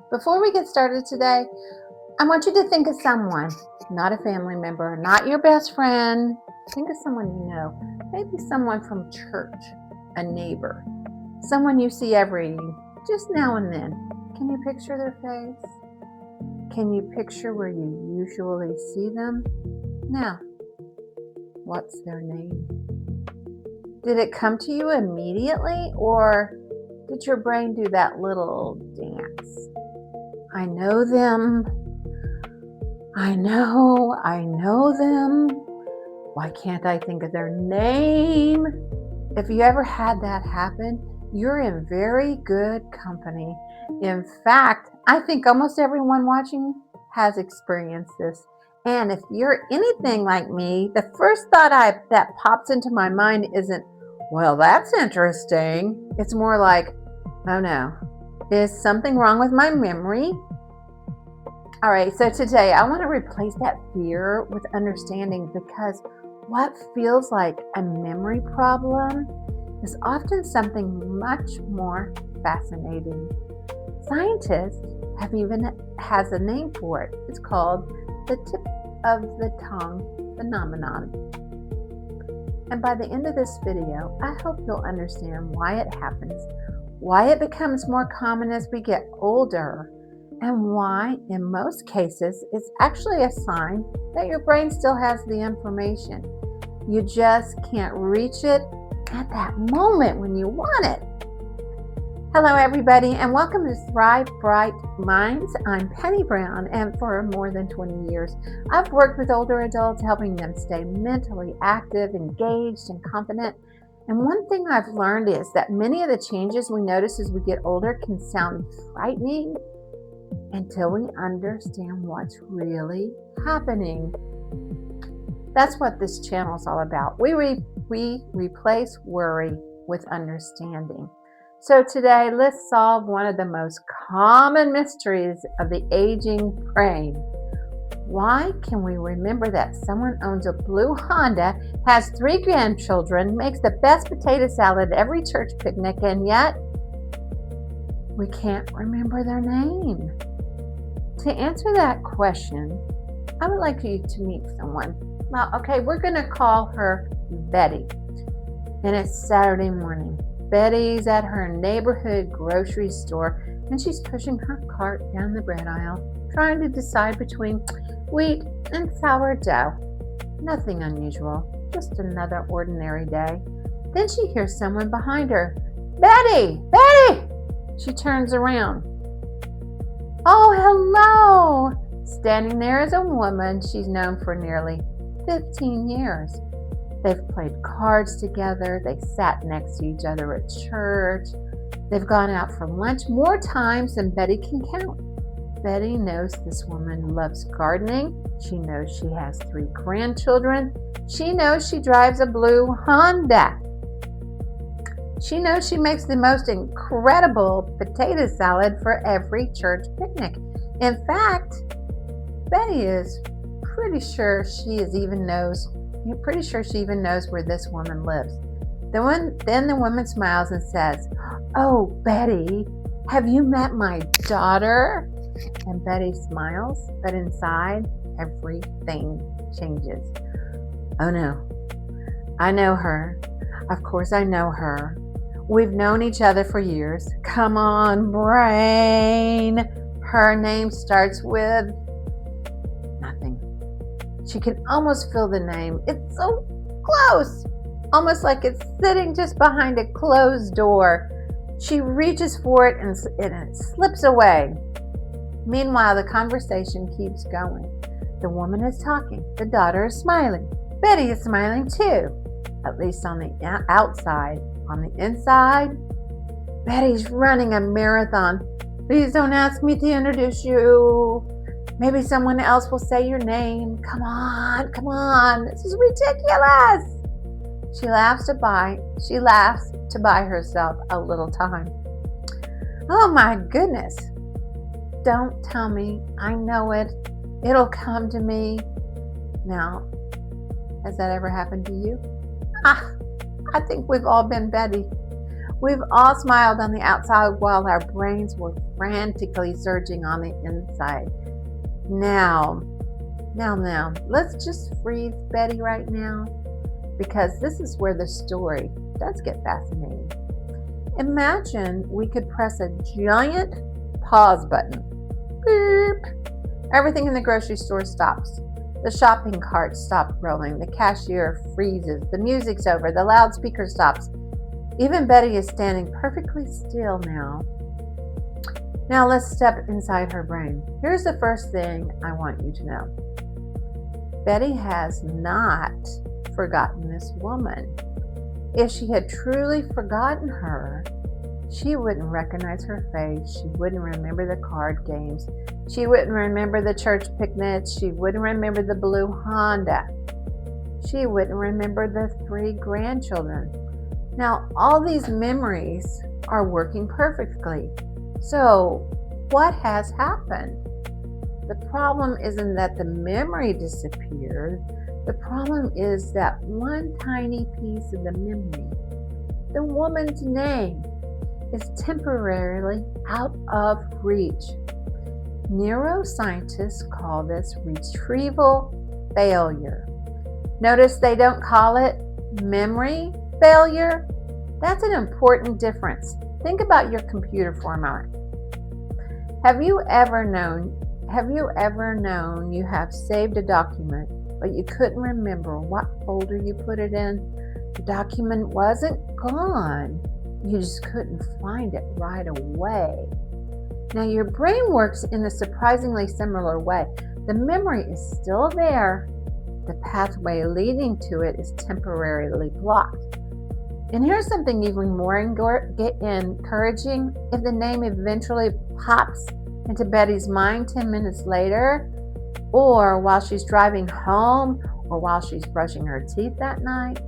Before we get started today, I want you to think of someone, not a family member, not your best friend. Think of someone you know, maybe someone from church, a neighbor, someone you see just now and then. Can you picture their face? Can you picture where you usually see them? Now, what's their name? Did it come to you immediately, or did your brain do that little dance? I know them. I know them. Why can't I think of their name? If you ever had that happen, you're in very good company. In fact, I think almost everyone watching has experienced this. And if you're anything like me, the first thought that pops into my mind isn't, well, that's interesting. It's more like, oh no, is something wrong with my memory? All right, so today I want to replace that fear with understanding, because what feels like a memory problem is often something much more fascinating. Scientists has a name for it. It's called the tip of the tongue phenomenon. And by the end of this video, I hope you'll understand why it happens, why it becomes more common as we get older, and why, in most cases, it's actually a sign that your brain still has the information. You just can't reach it at that moment when you want it. Hello, everybody, and welcome to Thrive Bright Minds. I'm Penny Brown, and for more than 20 years, I've worked with older adults, helping them stay mentally active, engaged, and confident. And one thing I've learned is that many of the changes we notice as we get older can sound frightening until we understand what's really happening. That's what this channel is all about. We replace worry with understanding. So today, let's solve one of the most common mysteries of the aging brain. Why can we remember that someone owns a blue Honda, has 3 grandchildren, makes the best potato salad at every church picnic, and yet we can't remember their name? To answer that question, I would like you to meet someone. Well, okay, we're going to call her Betty. And it's Saturday morning. Betty's at her neighborhood grocery store, and she's pushing her cart down the bread aisle, trying to decide between wheat and sourdough. Nothing unusual, just another ordinary day. Then she hears someone behind her. Betty! Betty! She turns around. Oh, hello! Standing there is a woman she's known for nearly 15 years. They've played cards together. They sat next to each other at church. They've gone out for lunch more times than Betty can count. Betty knows this woman loves gardening. She knows she has 3 grandchildren. She knows she drives a blue Honda. She knows she makes the most incredible potato salad for every church picnic. In fact, Betty is pretty sure she even knows where this woman lives. Then the woman smiles and says, "Oh, Betty, have you met my daughter?" And Betty smiles, but inside, everything changes. Oh no, I know her. Of course I know her. We've known each other for years. Come on, brain. Her name starts with nothing. She can almost feel the name. It's so close, almost like it's sitting just behind a closed door. She reaches for it and it slips away. Meanwhile, the conversation keeps going. The woman is talking. The daughter is smiling. Betty is smiling too, at least on the outside. On the inside, Betty's running a marathon. Please don't ask me to introduce you. Maybe someone else will say your name. Come on. This is ridiculous. She laughs to buy herself a little time. Oh my goodness. Don't tell me. I know it. It'll come to me. Now, has that ever happened to you? I think we've all been Betty. We've all smiled on the outside while our brains were frantically surging on the inside. Now, let's just freeze Betty right now, because this is where the story does get fascinating. Imagine we could press a giant pause button. Beep. Everything in the grocery store stops. The shopping carts stop rolling. The cashier freezes. The music's over. The loudspeaker stops. Even Betty is standing perfectly still now. Now let's step inside her brain. Here's the first thing I want you to know. Betty has not forgotten this woman. If she had truly forgotten her, she wouldn't recognize her face. She wouldn't remember the card games. She wouldn't remember the church picnics. She wouldn't remember the blue Honda. She wouldn't remember the 3 grandchildren. Now, all these memories are working perfectly. So, what has happened? The problem isn't that the memory disappeared. The problem is that one tiny piece of the memory, the woman's name, is temporarily out of reach. Neuroscientists call this retrieval failure. Notice they don't call it memory failure. That's an important difference. Think about your computer for a moment. Have you ever known you have saved a document, but you couldn't remember what folder you put it in? The document wasn't gone. You just couldn't find it right away. Now, your brain works in a surprisingly similar way. The memory is still there. The pathway leading to it is temporarily blocked. And here's something even more encouraging. If the name eventually pops into Betty's mind 10 minutes later, or while she's driving home, or while she's brushing her teeth that night,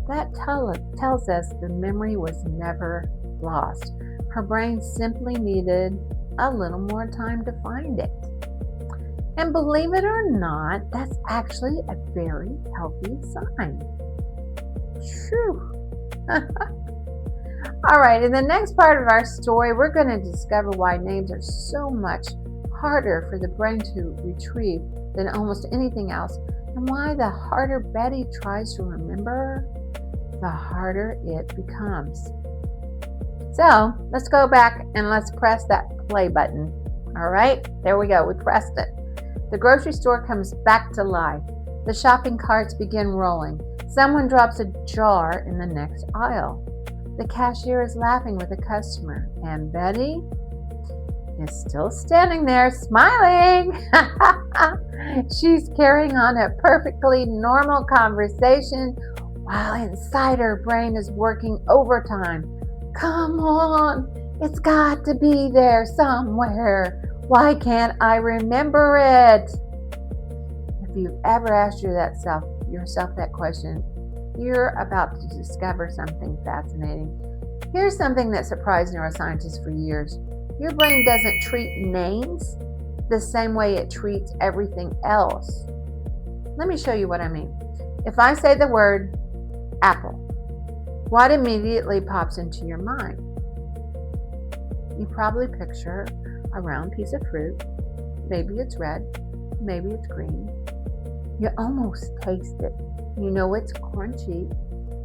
that tells us the memory was never lost. Her brain simply needed a little more time to find it. And believe it or not, that's actually a very healthy sign. Phew. All right, in the next part of our story, we're going to discover why names are so much harder for the brain to retrieve than almost anything else, and why the harder Betty tries to remember, the harder it becomes. So let's go back and let's press that play button. All right, there we go. We pressed it. The grocery store comes back to life. The shopping carts begin rolling. Someone drops a jar in the next aisle. The cashier is laughing with a customer, and Betty is still standing there smiling. She's carrying on a perfectly normal conversation while inside her brain is working overtime. Come on, it's got to be there somewhere. Why can't I remember it? If you've ever asked yourself that question, you're about to discover something fascinating. Here's something that surprised neuroscientists for years. Your brain doesn't treat names the same way it treats everything else. Let me show you what I mean. If I say the word apple, what immediately pops into your mind? You probably picture a round piece of fruit. Maybe it's red, maybe it's green. You almost taste it. You know it's crunchy.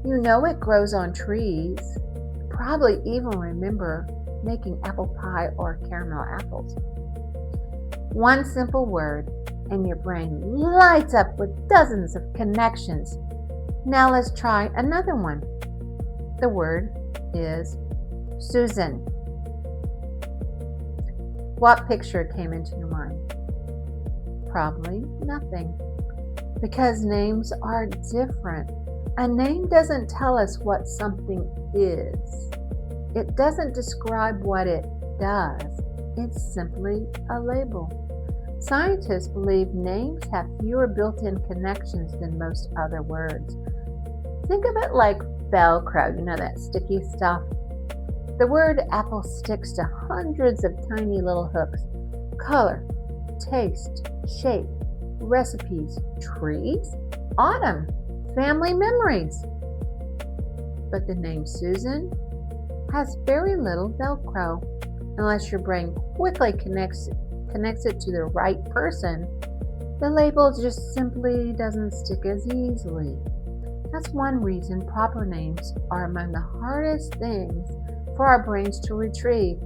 You know it grows on trees. You probably even remember making apple pie or caramel apples. One simple word, and your brain lights up with dozens of connections. Now let's try another one. The word is Susan. What picture came into your mind? Probably nothing, because names are different. A name doesn't tell us what something is. It doesn't describe what it does. It's simply a label. Scientists believe names have fewer built-in connections than most other words. Think of it like Velcro, you know, that sticky stuff. The word apple sticks to hundreds of tiny little hooks. Color, taste, shape, recipes, trees, autumn, family memories. But the name Susan, has very little Velcro. Unless your brain quickly connects it to the right person, the label just simply doesn't stick as easily. That's one reason proper names are among the hardest things for our brains to retrieve.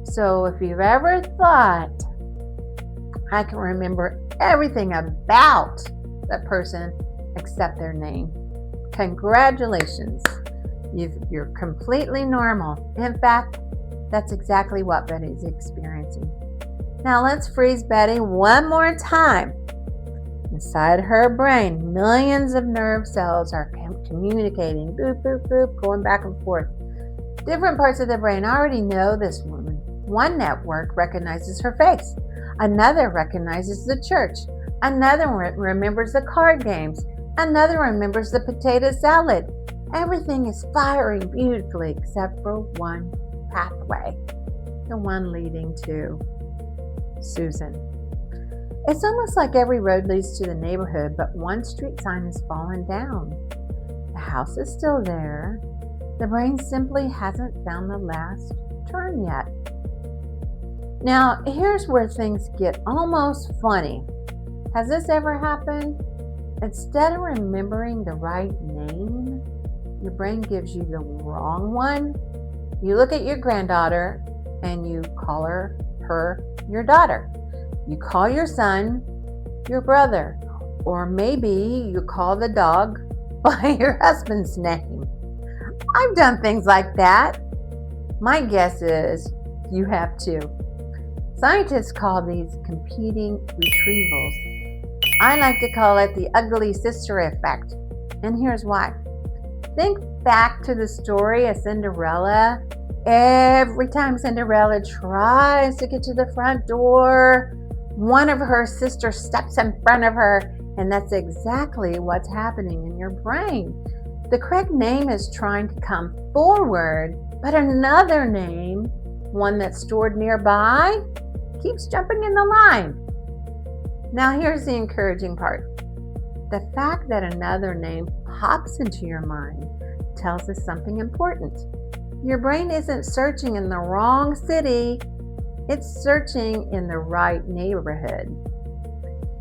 So if you've ever thought, I can remember everything about that person except their name, congratulations, you're completely normal. In fact, that's exactly what Betty's experiencing. Now let's freeze Betty one more time. Inside her brain, millions of nerve cells are communicating, boop, boop, boop, going back and forth. Different parts of the brain already know this woman. One network recognizes her face. Another recognizes the church. Another remembers the card games. Another remembers the potato salad. Everything is firing beautifully except for one pathway, the one leading to Susan. It's almost like every road leads to the neighborhood, but one street sign has fallen down. The house is still there. The brain simply hasn't found the last turn yet. Now, here's where things get almost funny. Has this ever happened? Instead of remembering the right name, your brain gives you the wrong one. You look at your granddaughter and you call her your daughter. You call your son your brother. Or maybe you call the dog by your husband's name. I've done things like that. My guess is you have too. Scientists call these competing retrievals. I like to call it the ugly sister effect. And here's why. Think back to the story of Cinderella. Every time Cinderella tries to get to the front door, one of her sisters steps in front of her, and that's exactly what's happening in your brain. The correct name is trying to come forward, but another name, one that's stored nearby, keeps jumping in the line. Now here's the encouraging part. The fact that another name pops into your mind tells us something important. Your brain isn't searching in the wrong city, it's searching in the right neighborhood.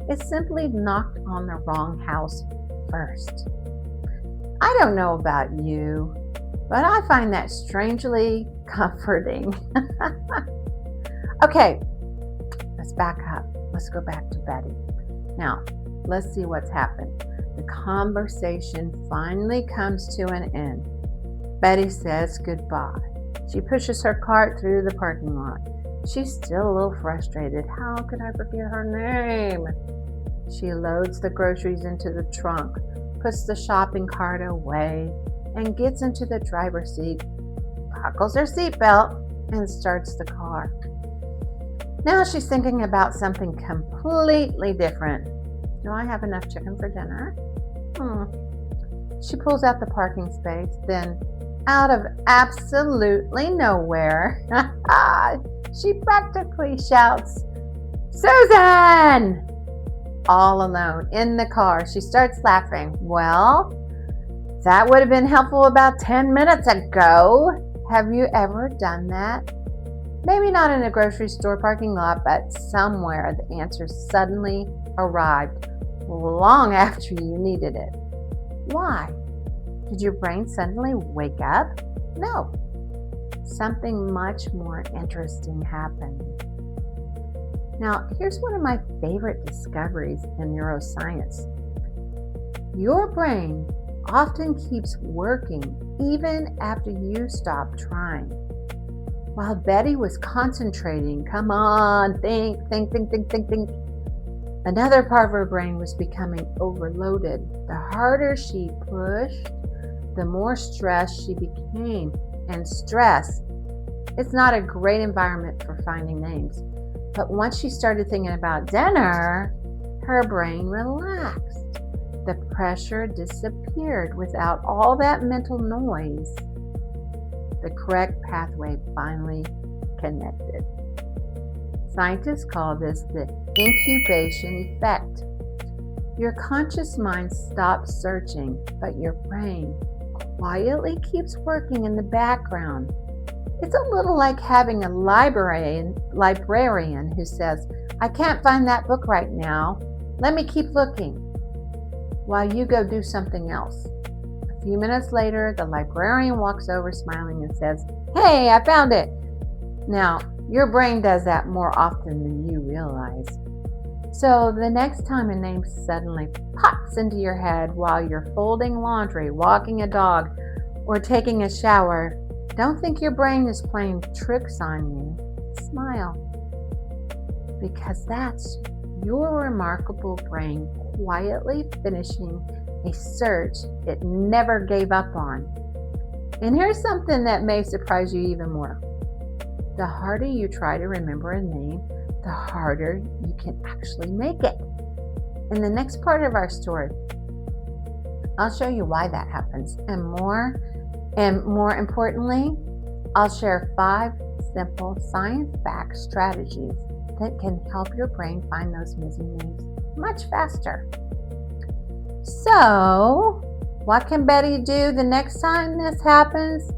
It simply knocked on the wrong house first. I don't know about you, but I find that strangely comforting. Okay, let's back up. Let's go back to Betty. Now, let's see what's happened. The conversation finally comes to an end. Betty says goodbye. She pushes her cart through the parking lot. She's still a little frustrated. How could I forget her name? She loads the groceries into the trunk, puts the shopping cart away, and gets into the driver's seat, buckles her seatbelt, and starts the car. Now she's thinking about something completely different. Do I have enough chicken for dinner? She pulls out the parking space, then out of absolutely nowhere, she practically shouts, "Susan!" All alone in the car. She starts laughing. Well, that would have been helpful about 10 minutes ago. Have you ever done that? Maybe not in a grocery store parking lot, but somewhere the answer suddenly arrived long after you needed it. Why? Did your brain suddenly wake up? No. Something much more interesting happened. Now, here's one of my favorite discoveries in neuroscience. Your brain often keeps working even after you stop trying. While Betty was concentrating, come on, think, another part of her brain was becoming overloaded. The harder she pushed, the more stressed she became. And stress, it's not a great environment for finding names. But once she started thinking about dinner, her brain relaxed. The pressure disappeared without all that mental noise. The correct pathway finally connected. Scientists call this the incubation effect. Your conscious mind stops searching, but your brain quietly keeps working in the background. It's a little like having a librarian who says, I can't find that book right now. Let me keep looking while you go do something else. A few minutes later, the librarian walks over smiling and says, Hey, I found it. Now, your brain does that more often than you realize. So the next time a name suddenly pops into your head while you're folding laundry, walking a dog, or taking a shower, don't think your brain is playing tricks on you. Smile. Because that's your remarkable brain quietly finishing a search it never gave up on. And here's something that may surprise you even more. The harder you try to remember a name, the harder you can actually make it. In the next part of our story, I'll show you why that happens. And more importantly, I'll share 5 simple science-backed strategies that can help your brain find those missing names much faster. So, what can Betty do the next time this happens?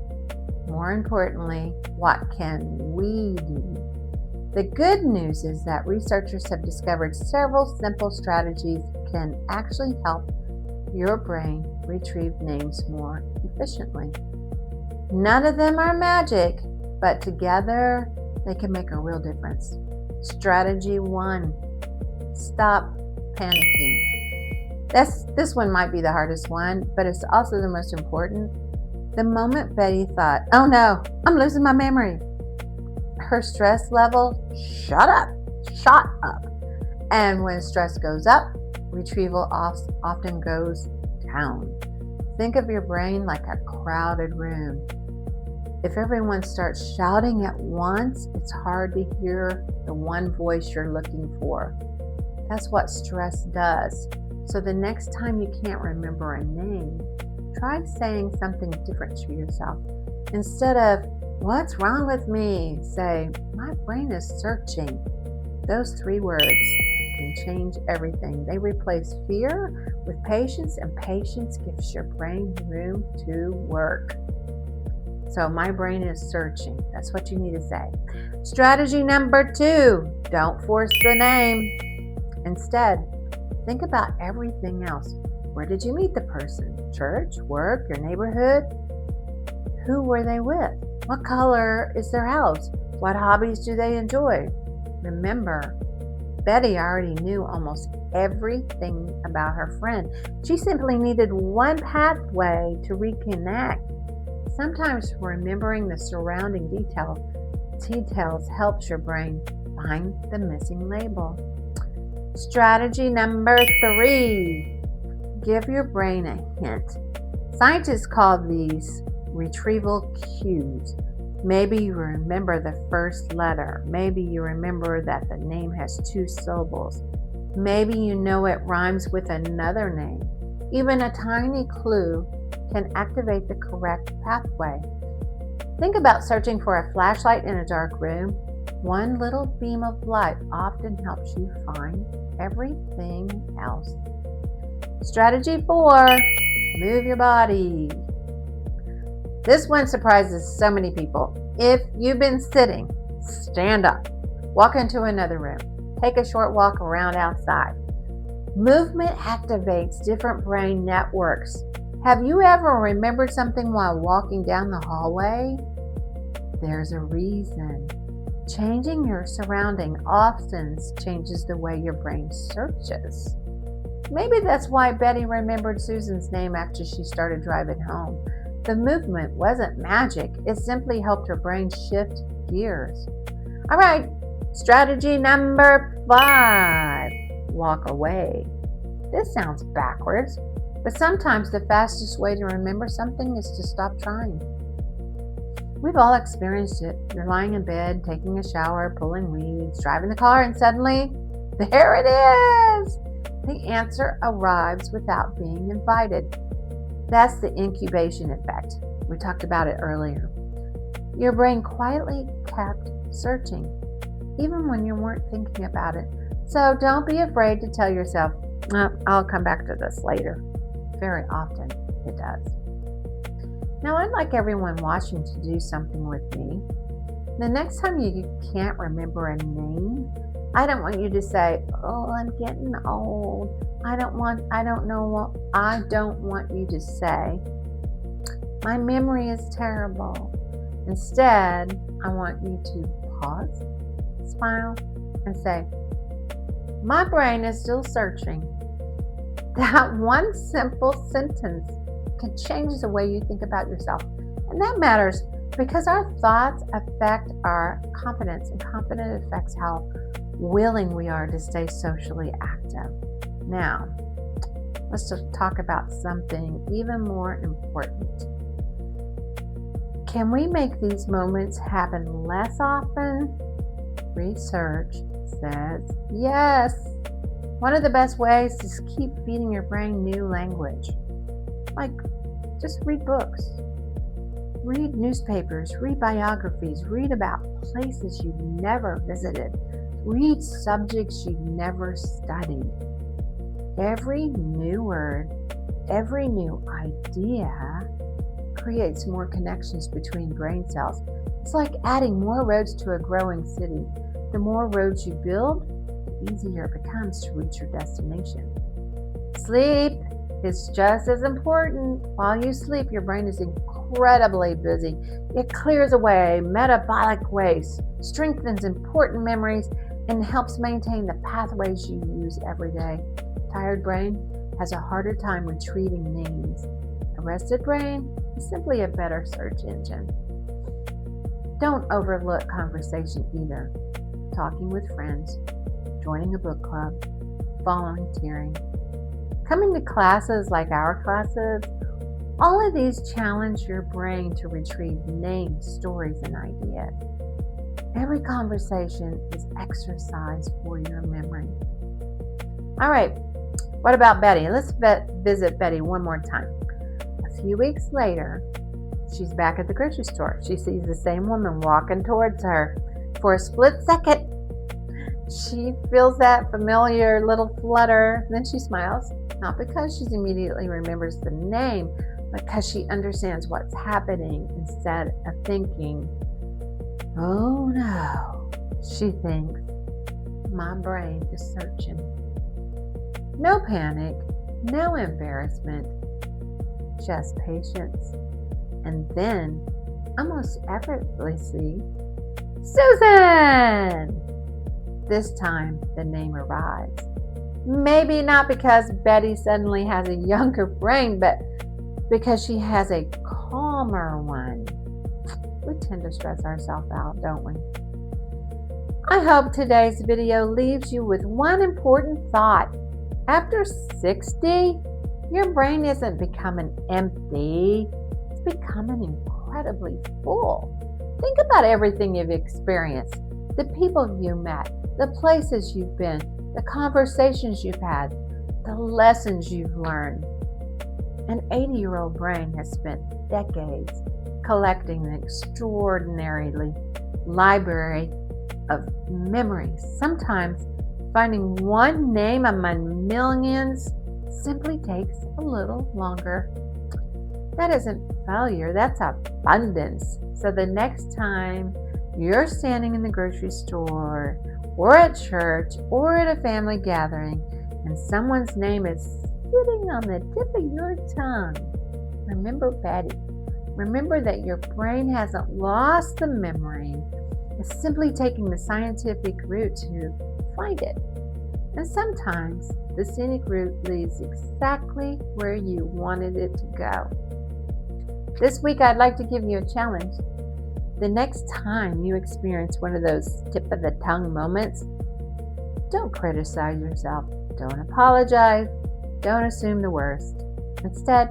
More importantly, what can we do? The good news is that researchers have discovered several simple strategies can actually help your brain retrieve names more efficiently. None of them are magic, but together they can make a real difference. Strategy 1, stop panicking. This one might be the hardest one, but it's also the most important. The moment Betty thought, oh no, I'm losing my memory, her stress level shot up. And when stress goes up, retrieval often goes down. Think of your brain like a crowded room. If everyone starts shouting at once, it's hard to hear the one voice you're looking for. That's what stress does. So the next time you can't remember a name, try saying something different to yourself. Instead of, what's wrong with me? Say, my brain is searching. Those 3 words can change everything. They replace fear with patience, and patience gives your brain room to work. So my brain is searching. That's what you need to say. Strategy number 2, don't force the name. Instead, think about everything else. Where did you meet the person? Church, work, your neighborhood? Who were they with? What color is their house? What hobbies do they enjoy? Remember, Betty already knew almost everything about her friend. She simply needed one pathway to reconnect. Sometimes remembering the surrounding details helps your brain find the missing label. Strategy number 3, give your brain a hint. Scientists call these retrieval cues. Maybe you remember the first letter. Maybe you remember that the name has 2 syllables. Maybe you know it rhymes with another name. Even a tiny clue can activate the correct pathway. Think about searching for a flashlight in a dark room. One little beam of light often helps you find everything else. Strategy 4, move your body. This one surprises so many people. If you've been sitting, stand up, walk into another room, take a short walk around outside. Movement activates different brain networks. Have you ever remembered something while walking down the hallway? There's a reason. Changing your surrounding often changes the way your brain searches. Maybe that's why Betty remembered Susan's name after she started driving home. The movement wasn't magic. It simply helped her brain shift gears. All right, strategy number 5, walk away. This sounds backwards, but sometimes the fastest way to remember something is to stop trying. We've all experienced it. You're lying in bed, taking a shower, pulling weeds, driving the car, and suddenly, there it is! The answer arrives without being invited. That's the incubation effect. We talked about it earlier. Your brain quietly kept searching, even when you weren't thinking about it. So don't be afraid to tell yourself, I'll come back to this later. Very often it does. Now, I'd like everyone watching to do something with me. The next time you can't remember a name, I don't want you to say, "Oh, I'm getting old." I don't want you to say, "My memory is terrible." Instead, I want you to pause, smile, and say, "My brain is still searching." That one simple sentence can change the way you think about yourself. And that matters because our thoughts affect our confidence, and confidence affects how willing we are to stay socially active. Now, let's just talk about something even more important. Can we make these moments happen less often? Research says yes. One of the best ways is to keep feeding your brain new language. Like, just read books, read newspapers, read biographies, read about places you've never visited, read subjects you've never studied. Every new word, every new idea creates more connections between brain cells. It's like adding more roads to a growing city. The more roads you build, the easier it becomes to reach your destination. Sleep is just as important. While you sleep, your brain is incredibly busy. It clears away metabolic waste, strengthens important memories, and helps maintain the pathways you use every day. Tired brain has a harder time retrieving names. A rested brain is simply a better search engine. Don't overlook conversation either. Talking with friends, joining a book club, volunteering, coming to classes like our classes, all of these challenge your brain to retrieve names, stories, and ideas. Every conversation is exercise for your memory. All right, what about Betty? Let's visit Betty one more time. A few weeks later, she's back at the grocery store. She sees the same woman walking towards her. For a split second, she feels that familiar little flutter. Then she smiles, not because she immediately remembers the name, but because she understands what's happening instead of thinking, "Oh no." She thinks, "My brain is searching." No panic, no embarrassment, just patience. And then, almost effortlessly, "Susan!" This time, the name arrives. Maybe not because Betty suddenly has a younger brain, but because she has a calmer one. We tend to stress ourselves out, don't we? I hope today's video leaves you with one important thought. After 60, your brain isn't becoming empty. It's becoming incredibly full. Think about everything you've experienced, the people you met, the places you've been, the conversations you've had, the lessons you've learned. An 80-year-old brain has spent decades collecting an extraordinarily library of memories. Sometimes finding one name among millions simply takes a little longer. That isn't failure, that's abundance. So the next time you're standing in the grocery store or at church or at a family gathering and someone's name is sitting on the tip of your tongue, remember Betty. Remember that your brain hasn't lost the memory. It's simply taking the scientific route to find it. And sometimes the scenic route leads exactly where you wanted it to go. This week, I'd like to give you a challenge. The next time you experience one of those tip of the tongue moments, don't criticize yourself. Don't apologize. Don't assume the worst. Instead,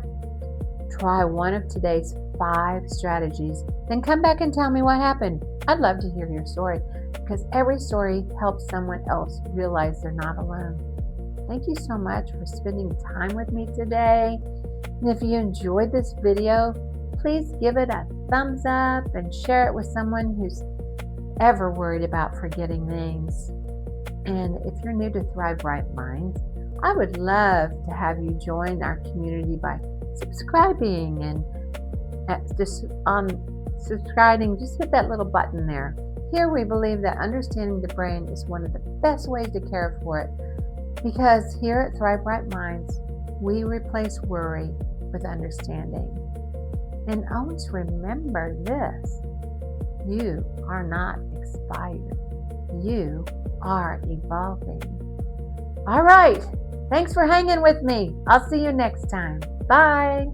try one of today's 5 strategies, then come back and tell me what happened. I'd love to hear your story because every story helps someone else realize they're not alone. Thank you so much for spending time with me today. And if you enjoyed this video, please give it a thumbs up and share it with someone who's ever worried about forgetting names. And if you're new to Thrive Right Minds, I would love to have you join our community by subscribing and just on subscribing, just hit that little button there. Here we believe that understanding the brain is one of the best ways to care for it, because here at Thrive Bright Minds, we replace worry with understanding. And always remember this: you are not expired. You are evolving. All right. Thanks for hanging with me. I'll see you next time. Bye.